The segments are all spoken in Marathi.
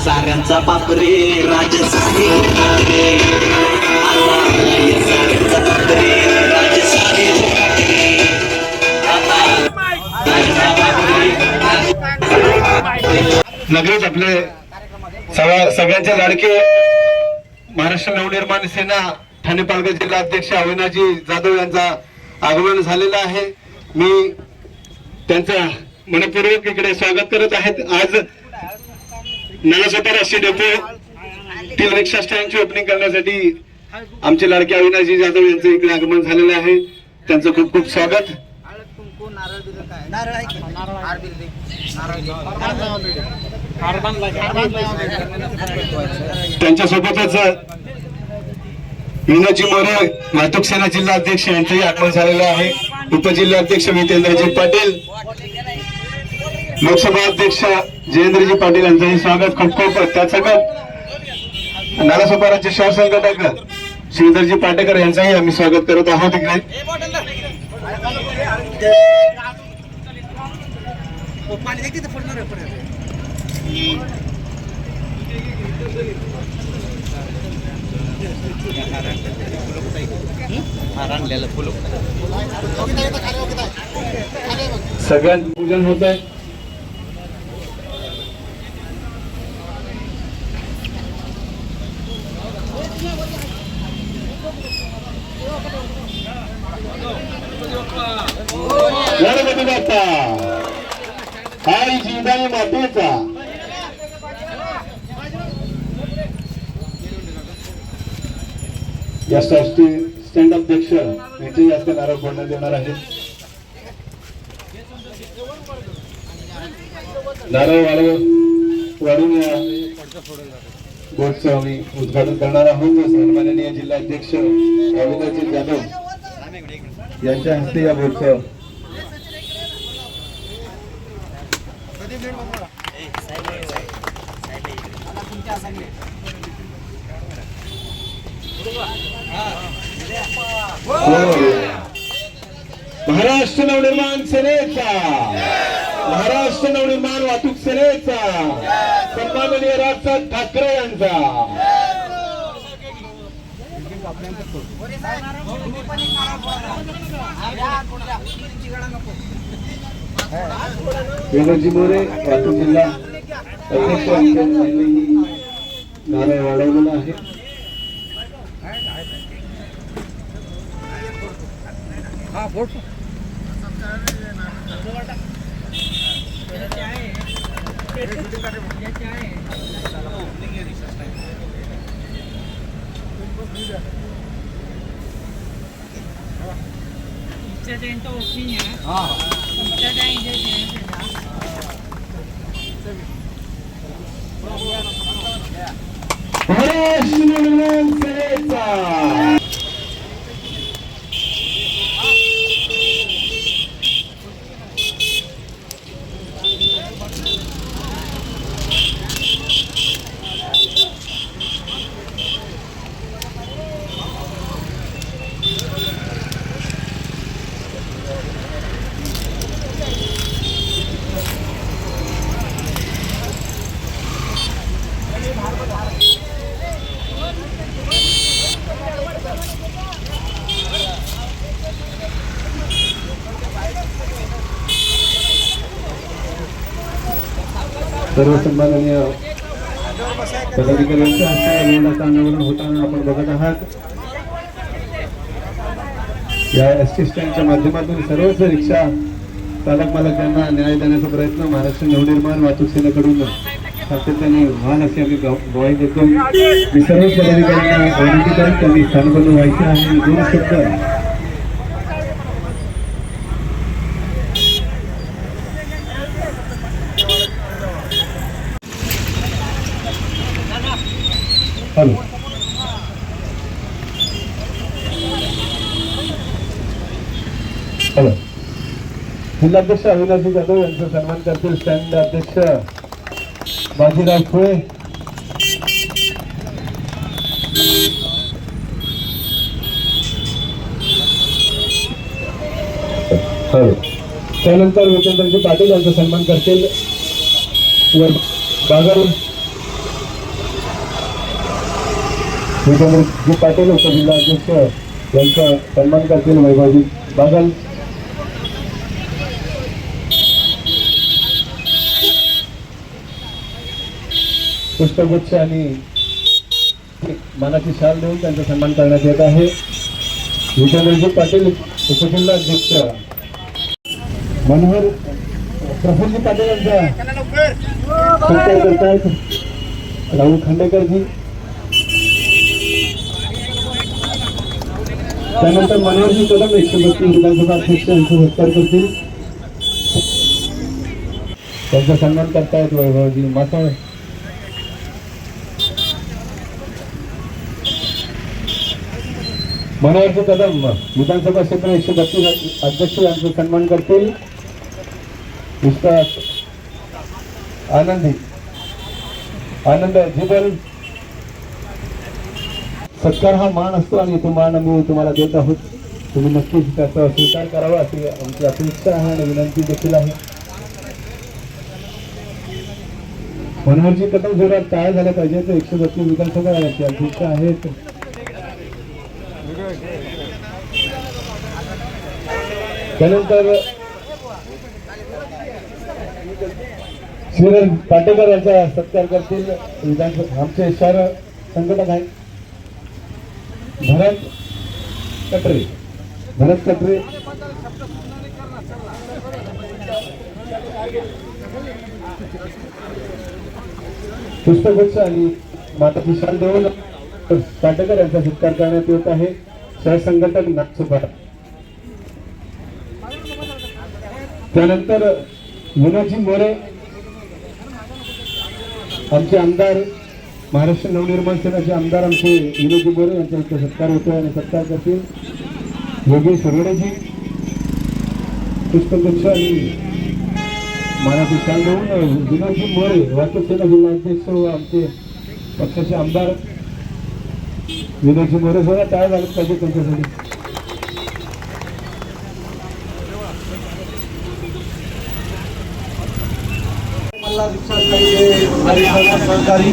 साऱ्यांचा बापरे राजसाहे नगरीत आपले सगळ्यांचे लाडके महाराष्ट्र नवनिर्माण सेना ठाणे पालघर जिल्हा अध्यक्ष अविनाशजी जाधव यांचा आगमन झालेला आहे। मी त्यांचा मनपूर्वक इकडे स्वागत करत आहेत। आज नालासोपारा राष्ट्रीय डेपो तील रिक्षा स्टँडची ओपनिंग करण्यासाठी आमचे लाडके अविनाशजी जाधव यांचे इकडे आगमन झालेले आहे। त्यांचं खूप खूप स्वागत। त्यांच्यासोबतच विनोदजी मोरे वाहतूक सेना जिल्हा अध्यक्ष यांचंही आगमन झालेलं आहे। उपजिल्हाध्यक्ष वितेंद्रजी पाटील, लोकसभा अध्यक्ष जयेंद्रजी पाटील यांचंही स्वागत खूप खूप। त्यासोबत नालासोपाराचे शहर संघटक श्रीधरजी पाटेकर यांचंही आम्ही स्वागत करत आहोत। इकडे सगळ्यांचं पूजन होत आहे। गणपती बाप्पा आई जिंदाई मातेचा। या स्टँड अध्यक्ष यांचे जास्त नारळ फोडण्यात येणार आहे। नारळ वाढून या बोर्डचं आम्ही उद्घाटन करणार आहोत। सन्माननीय जिल्हा अध्यक्ष अविनाशजी जाधव यांच्या हस्ते या बोर्डचं महाराष्ट्र नवनिर्माण सेनेचा, महाराष्ट्र नवनिर्माण वाहतूक सेनेचा, सन्माननीय राजसाहेब ठाकरे यांचा विनोदजी मोरे वाहतूक जिल्हा अध्यक्ष यांनी नारळ वाढवलेला आहे। सर्व सन्माननीय पदाधिकाऱ्यांच्या हस्ते अभियानाचं अनावरण होताना आपण बघत आहात. या एसटी स्टँडच्या माध्यमातून सर्वच रिक्षा चालक मालक यांना न्याय देण्याचा प्रयत्न महाराष्ट्र नवनिर्माण वाहतूक सेनेकडून सातत्याने वाहन असे आम्ही ग्वाही देतो. मी सर्वच पदाधिकाऱ्यांना विनंती करेन त्यांनी स्थानबद्ध व्हायचे आहे. दोन शब्द हॅलो हॅलो जिल्हाध्यक्ष अविनाशजी जाधव यांचा सन्मान करतील. स्टँड अध्यक्ष बाजीराव खुळे, त्यानंतर विजेंद्रजी पाटील यांचा सन्मान करतील. बागल विजेंद्रजी पाटील उपजिल्हाध्यक्ष यांचा सन्मान करतील. वैभवजी बागल, पुष्पगुच्छ आणि मानाची शाल देऊन त्यांचा सन्मान करण्यात येत आहे. विजेंद्रजी पाटील उपजिल्हाध्यक्ष, मनोहर प्रफुल्लजी पाटील यांचा सत्कार करतायत. राहुल खांडेकरजी, त्यानंतर मनोहरजी कदम 132 विधानसभा अध्यक्ष यांचा सत्कार करतील. त्यांचा सन्मान करतायत वैभवजी मासाळ. मनोहरजी कदम विधानसभा क्षेत्र 132 अध्यक्ष यांचा सन्मान करतील. विश्वास आनंदी आनंद जिबल. सत्कार हा मान असतो आणि तो मान आम्ही तुम्हाला देत आहोत. तुम्ही नक्कीच त्याचा स्वीकार करावा अशी आमची अपेक्षा आहे आणि विनंती देखील आहे. मनोहरजी कदम जोरात काय झालं पाहिजे तर 132 विधानसभा याची अध्यक्ष आहेत. त्यानंतर श्रीधर पाटेकर यांचा सत्कार करतील. विधानसभा आमचे शहर संघटक आहेत भरत कटरे. पुष्पगुच्छ आणि माताची शाल देऊन पाटेकर यांचा सत्कार करण्यात येत आहे. सहसंघटक नागसुपार. त्यानंतर विनोदजी मोरे आमचे आमदार, महाराष्ट्र नवनिर्माण सेनेचे आमदार आमचे विनोदजी मोरे यांचा सत्कार होतो आणि सत्कार करतील. योगेश रोडेजी पुष्पगुच्छ आणि मानाची शाल देऊन विनोदजी मोरे वाहतूक सेना जिल्हाध्यक्ष व आमचे पक्षाचे आमदार विनोदजी मोरे सुद्धा काय झालं पाहिजे त्यांच्यासाठी. सहकारी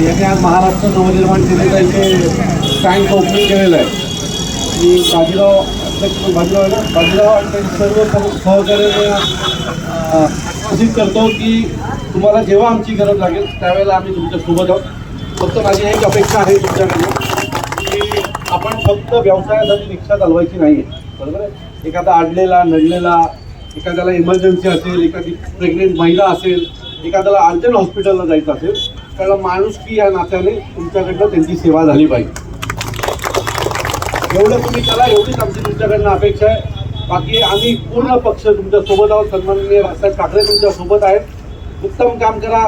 यांनी आज महाराष्ट्र नवनिर्माण सेनेचा इथे स्टँड ओपनिंग केलेलं आहे. मी बाजीराव आणि त्यांनी सर्व सहकार्याने सूचित करतो की तुम्हाला जेव्हा आमची गरज लागेल त्यावेळेला आम्ही तुमच्यासोबत आहोत. फक्त माझी एक अपेक्षा आहे तुमच्याकडे की आपण फक्त व्यवसायासाठी रिक्षा चालवायची नाही आहे, बरोबर आहे. एखादा अडलेला नडलेला, एखाद्याला इमर्जन्सी असेल, एखादी प्रेग्नेंट महिला असेल, एखाद्याला अर्जंट हॉस्पिटलला जायचं असेल, त्याला माणुसकी या नात्याने तुमच्याकडनं त्यांची सेवा झाली पाहिजे. एवढं तुम्ही करा, एवढीच आमची तुमच्याकडनं अपेक्षा आहे. बाकी आम्ही पूर्ण पक्ष तुमच्यासोबत आहोत. सन्माननीय राजसाहेब ठाकरे तुमच्यासोबत आहेत. उत्तम काम करा.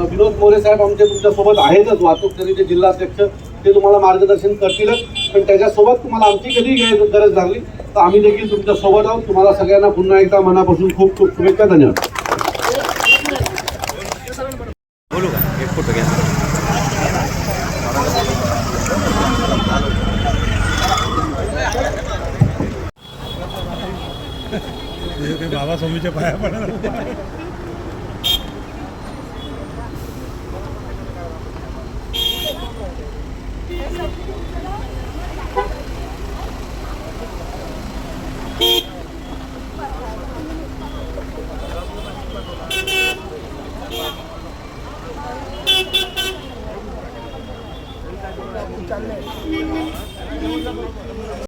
विनोद मोरे साहेब आमचे तुमच्यासोबत आहेतच, वाहतूक सेनेचे जिल्हाध्यक्ष, ते तुम्हाला मार्गदर्शन करतीलच. पण त्याच्यासोबत तुम्हाला आमची कधी गरज लागली तर आम्ही देखील तुमच्यासोबत आहोत. तुम्हाला सगळ्यांना पुन्हा एकदा मनापासून खूप खूप शुभेच्छा. धन्यवाद. बोलू का एक फोटो घ्या. बाबा स्वामीच्या पाया पडा.